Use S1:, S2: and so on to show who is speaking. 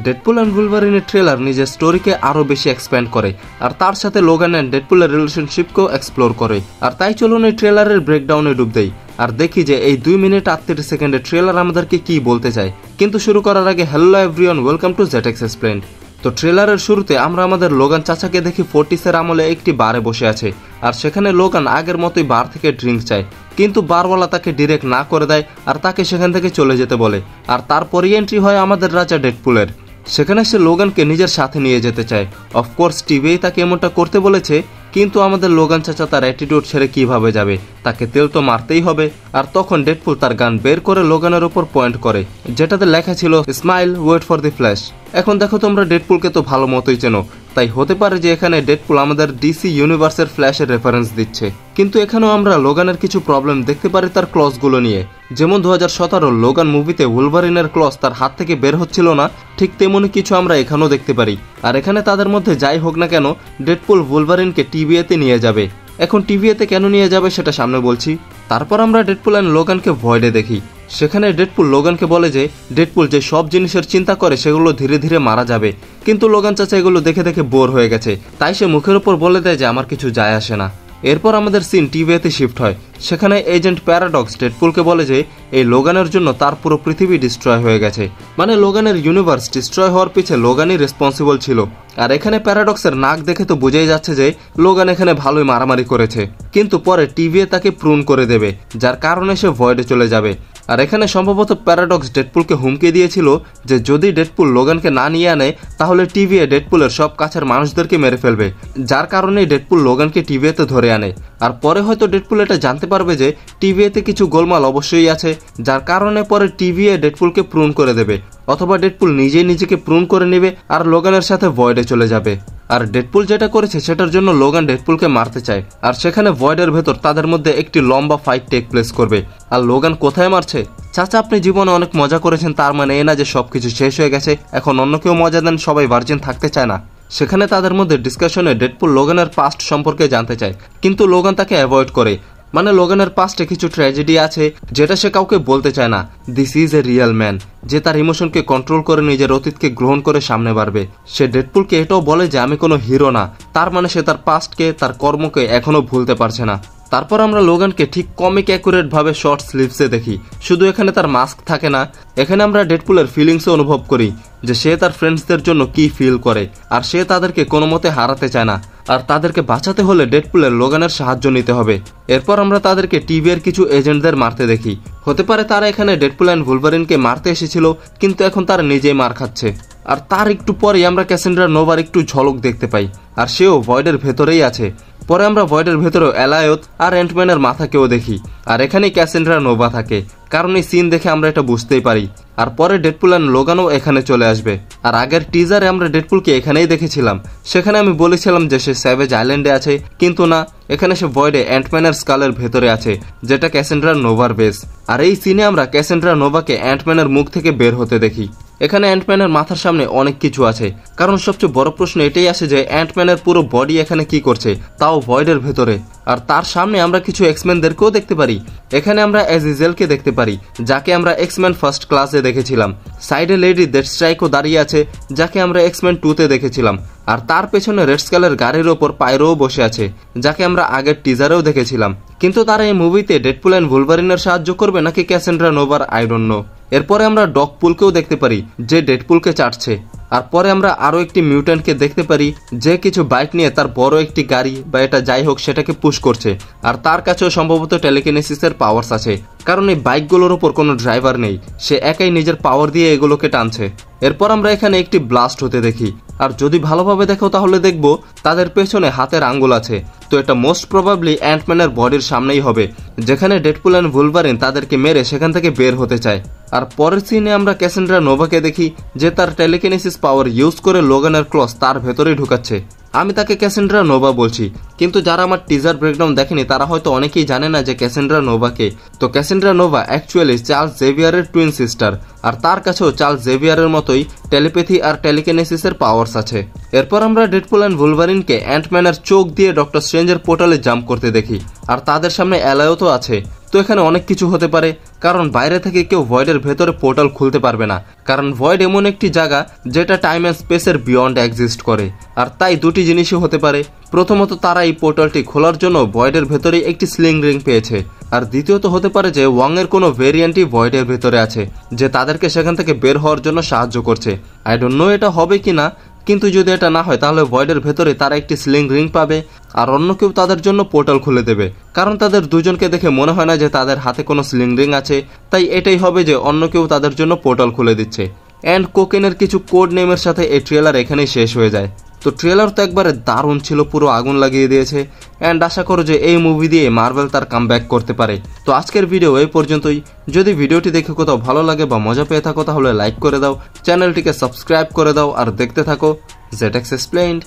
S1: Deadpool and উলভারিনের trailer নিজের স্টোরিকে আরো বেশি এক্সপ্যান্ড করে আর তার সাথে লোগান অ্যান্ড ডেডপুলের রিলেশনশিপকেও এক্সপ্লোর করে। আর তাই চলুন এই ট্রেলারের ব্রেকডাউনে ডুব দেই আর দেখি যে এই 2 মিনিট 38 সেকেন্ডের ট্রেলার আমাদেরকে কি বলতে চায়। কিন্তু শুরু করার আগে hello everyone, welcome to Jetex explained. তো ট্রেলারের শুরুতে আমরা আমাদের লোগান চাচাকে দেখি 40s আমলে একটি বারে বসে আছে আর সেখানে লোগান আগের মতোই বার থেকে ড্রিঙ্ক চায়, কিন্তু বারওয়ালা তাকে ডিরেক্ট না করে দেয় আর তাকে সেখান থেকে চলে যেতে বলে। আর তারপরই এন্ট্রি হয় আমাদের রাজা ডেডপুলের। সেখানে সে লোগানকে নিজের সাথে নিয়ে যেতে চায়। অফকোর্স টিভিই তাকে এমনটা করতে বলেছে, কিন্তু আমাদের লোগান চাচা তার অ্যাটিটিউড ছেড়ে কিভাবে যাবে, তাকে তেল তো মারতেই হবে। আর তখন ডেডপুল তার গান বের করে লোগানের উপর পয়েন্ট করে, যেটাতে লেখা ছিল smile wait for the flash. এখন দেখো তোমরা ডেডপুলকে তো ভালো মতোই চেনো, তাই হতে পারে যে এখানে ডেডপুল আমাদের ডিসি ইউনিভার্সের ফ্ল্যাশের রেফারেন্স দিচ্ছে। কিন্তু এখানেও আমরা লোগানের কিছু প্রবলেম দেখতে পারি তার ক্লজগুলো নিয়ে। যেমন 2017 লোগান মুভিতে উলভারিনের ক্লজ তার হাত থেকে বের হচ্ছিল না, ঠিক তেমনই কিছু আমরা এখানেও দেখতে পারি। আর এখানে তাদের মধ্যে যাই হোক না কেন, ডেডপুল উলভারিনকে টিভিএতে নিয়ে যাবে। এখন টিভিএতে কেন নিয়ে যাবে সেটা সামনে বলছি। তারপর আমরা ডেডপুল অ্যান্ড লোগানকে ভয়েডে দেখি। সেখানে ডেডপুল লোগানকে বলে যে ডেডপুল যে সব জিনিসের চিন্তা করে সেগুলো ধীরে ধীরে মারা যাবে, কিন্তু লোগান চাচা এগুলো দেখে দেখে বোর হয়ে গেছে, তাই সে মুখের উপর বলে দেয় যে আমার কিছু যায় আসে না। এরপর আমাদের সিন টিভিএতে শিফট হয়। সেখানে এজেন্ট প্যারাডক্স ডেডপুলকে বলে যে এই লোগানের জন্য তার পুরো পৃথিবী ডিস্ট্রয় হয়ে গেছে, মানে লোগানের ইউনিভার্স ডিস্ট্রয় হওয়ার পিছে লোগানই রেসপন্সিবল ছিল। আর এখানে প্যারাডক্সের নাক দেখে তো বোঝাই যাচ্ছে যে লোগান এখানে ভালোই মারামারি করেছে, কিন্তু পরে টিভিএ তাকে প্রুন করে দেবে, যার কারণে সে ভয়েডে চলে যাবে। আর এখানে সম্ভবত প্যারাডক্স ডেডপুলকে হুমকি দিয়েছিল যে যদি ডেডপুল লোগানকে না নিয়ে আনে তাহলে টিভিএ ডেডপুলের সব কাছের মানুষদেরকে মেরে ফেলবে, যার কারণেই ডেডপুল লোগানকে টিভিএতে ধরে আনে। আর পরে হয়তো ডেডপুল এটা জানতে পারবে যে টিভিএতে কিছু গোলমাল অবশ্যই আছে, যার কারণে পরে টিভিএ ডেডপুলকে প্রুন করে দেবে, অথবা ডেডপুল নিজেই নিজেকে প্রুন করে নেবে আর লোগানের সাথে ভয়েডে চলে যাবে। আর ডেডপুল যেটা করেছে সেটার জন্য লোগান ডেডপুলকে মারতে চায়। আর সেখানে ভয়েডের ভেতর তাদের মধ্যে একটি লম্বা ফাইট টেক প্লেস করবে। আর লোগান কোথায় মারছে? চাচা আপনি জীবনে অনেক মজা করেছেন, তার মানে এ না যে সবকিছু শেষ হয়ে গেছে, এখন অন্য কেউ মজা দেন, সবাই ভার্জিন থাকতে চায় না। সেখানে তাদের মধ্যে ডিসকাশনে ডেডপুল লোগানের পাস্ট সম্পর্কে জানতে চায়, কিন্তু লোগান তাকে অ্যাভয়েড করে, মানে লোগানের পাস্টে কিছু ট্র্যাজেডি আছে যেটা সে কাউকে বলতে চায় না। This is a real man, যে তার ইমোশনকে কন্ট্রোল করে নিজের অতীতকে গ্রহণ করে সামনে বাড়বে। সে ডেডপুলকে এটাও বলে যে আমি কোনো হিরো না, তার মানে সে তার পাস্টকে, তার কর্মকে এখনো ভুলতে পারছে না। তারপর আমরা লোগানকে ঠিক কমিক অ্যাকুরেট ভাবে শর্ট স্লিভসে দেখি। শুধু এখানে তার মাস্ক থাকে না, এখানে আমরা ডেডপুলের ফিলিংসও অনুভব করি যে সে তার ফ্রেন্ডসদের জন্য কি ফিল করে, আর সে তাদেরকে কোনো মতে হারাতে চায় না, আর তাদেরকে বাঁচাতে হলে ডেডপুলের লোগানের সাহায্য নিতে হবে। এরপর আমরা তাদেরকে টিভির কিছু এজেন্টদের মারতে দেখি। হতে পারে তারা এখানে ডেডপুল অ্যান্ড উলভারিনকে মারতে এসেছিল, কিন্তু এখন তারা নিজেই মার খাচ্ছে। আর তার একটু পরেই আমরা ক্যাসেন্ড্রা নোভার একটু ঝলক দেখতে পাই, আর সেও ভয়েডের ভেতরেই আছে। পরে আমরা ভয়েডের ভেতরেও এলায়ত আর অ্যান্টম্যানের মাথাকেও দেখি, আর এখানেই ক্যাসেন্ড্রা নোভা থাকে, কারণ এই সিন দেখে আমরা এটা বুঝতেই পারি। আর পরে ডেডপুল অ্যান্ড লোগানও এখানে চলে আসবে। আর আগের টিজারে আমরা ডেডপুলকে এখানেই দেখেছিলাম, সেখানে আমি বলেছিলাম যে সে স্যাভেজ আইল্যান্ডে আছে, কিন্তু না, এখানে সে ভয়েডে অ্যান্টম্যানের স্কালের ভেতরে আছে, যেটা ক্যাসেন্ড্রা নোভার বেস। আর এই সিনে আমরা ক্যাসেন্ড্রা নোভাকে অ্যান্টম্যানের মুখ থেকে বের হতে দেখি। এখানে অ্যান্টম্যানের মাথার সামনে অনেক কিছু আছে, কারণ সবচেয়ে বড় প্রশ্ন এটাই আসে যে অ্যান্টম্যানের পুরো বডি এখানে কি করছে, তাও ভয়েডের ভেতরে। আর তার সামনে আমরা কিছু এক্সম্যানদেরকেও দেখতে পারি। এখানে আমরা অ্যাজিজেলকে দেখতে পারি, যাকে আমরা এক্সম্যান ফার্স্ট ক্লাসে দেখেছিলাম। সাইডে লেডি ডেথস্ট্রাইকও দাঁড়িয়ে আছে, যাকে আমরা এক্সম্যান 2-তে দেখেছিলাম। আর তার পেছনে রেড স্কালের গাড়ির ওপর পাইরোও বসে আছে, যাকে আমরা আগের টিজারেও দেখেছিলাম। কিন্তু তারা এই মুভিতে ডেডপুল অ্যান্ড উলভারিনের সাহায্য করবে নাকি ক্যাসেন্ড্রা নোভার, আই ডোন্ট নো। এরপরে আমরা ডগপুলকেও দেখতে পারি, যে ডেডপুলকে চাটছে। আর পরে আমরা আরো একটি মিউট্যান্টকে দেখতে পারি, যে কিছু বাইক নিয়ে তার বড় একটি গাড়ি বা এটা যাই হোক সেটাকে পুশ করছে। আর তার কাছেও সম্ভবত টেলিকিনেসিসের পাওয়ার্স আছে, কারণ এই বাইকগুলোর উপর কোনো ড্রাইভার নেই, সে একাই নিজের পাওয়ার দিয়ে এগুলোকে টানছে। এরপর আমরা এখানে একটি ব্লাস্ট হতে দেখি, আর যদি ভালোভাবে দেখো তাহলে দেখবো তাদের পেছনে হাতের আঙ্গুল আছে। তো এটা মোস্ট প্রবাবলি অ্যান্টম্যানের বডির সামনেই হবে, যেখানে ডেডপুল অ্যান্ড উলভারিন তাদেরকে মেরে সেখান থেকে বের হতে চায়। আর পরের সিনে আমরা ক্যাসেন্ড্রা নোভাকে দেখি, যে তার টেলিকিনেসিস পাওয়ার ইউজ করে লোগানের ক্লজ তার ভেতরেই ঢুকাচ্ছে। আমি তাকে ক্যাসেন্ড্রা নোভা বলছি, কিন্তু যারা আমার টিজার ব্রেকডাউন দেখেনি তারা হয়তো অনেকেই জানে না যে ক্যাসেন্ড্রা নোভাকে। তো ক্যাসেন্ড্রা নোভা অ্যাকচুয়ালি চার্লস জেভিয়ারের টুইন সিস্টার, আর তার কাছেও চার্লস জেভিয়ারের মতোই টেলিপ্যাথি আর টেলিকিনেসিসের পাওয়ার্স আছে। এরপর আমরা ডেডপুল অ্যান্ড উলভারিনকে অ্যান্টম্যানের চোখ দিয়ে ডক্টর স্ট্রেঞ্জের পোর্টালে জাম্প করতে দেখি, আর তাদের সামনে এলায়ও তো আছে। তো এখানে অনেক কিছু হতে পারে, কারণ বাইরে থেকে কেউ ভয়েডের ভেতরে পোর্টাল খুলতে পারবে না, কারণ ভয়েড এমন একটি জায়গা যেটা টাইম অ্যান্ড স্পেসের বিয়ন্ড এক্সিস্ট করে। আর তাই দুটি জিনিসই হতে পারে। প্রথমত তারা এই পোর্টালটি খোলার জন্য ভয়েডের ভেতরে একটি স্লিং রিং পেয়েছে, আর দ্বিতীয়ত হতে পারে যে ওয়াং এর কোনো ভেরিয়েন্টই ভয়েডের ভেতরে আছে যে তাদেরকে সেখান থেকে বের হওয়ার জন্য সাহায্য করছে। আই ডোন্ট নো এটা হবে কিনা, কিন্তু যদি এটা না হয় তাহলে ভয়েডের ভেতরে তারা একটি স্লিং রিং পাবে আর অন্য কেউ তাদের জন্য পোর্টাল খুলে দেবে, কারণ তাদের দুজনকে দেখে মনে হয় না যে তাদের হাতে কোনো স্লিং রিং আছে। তাই এটাই হবে যে অন্য কেউ তাদের জন্য পোর্টাল খুলে দিচ্ছে। অ্যান্ড কোকেনের কিছু কোড নেমের সাথে এই ট্রেলার এখানেই শেষ হয়ে যায়। তো ট্রেলার তো একবারে দারুণ ছিল, পুরো আগুন লাগিয়ে দিয়েছে। অ্যান্ড আশা করো যে এই মুভি দিয়ে মার্ভেল তার কামব্যাক করতে পারে। তো আজকের ভিডিও এই পর্যন্তই। যদি ভিডিওটি দেখে কোথাও ভালো লাগে বা মজা পেয়ে থাকো তাহলে লাইক করে দাও, চ্যানেলটিকে সাবস্ক্রাইব করে দাও আর দেখতে থাকো ZX Explained।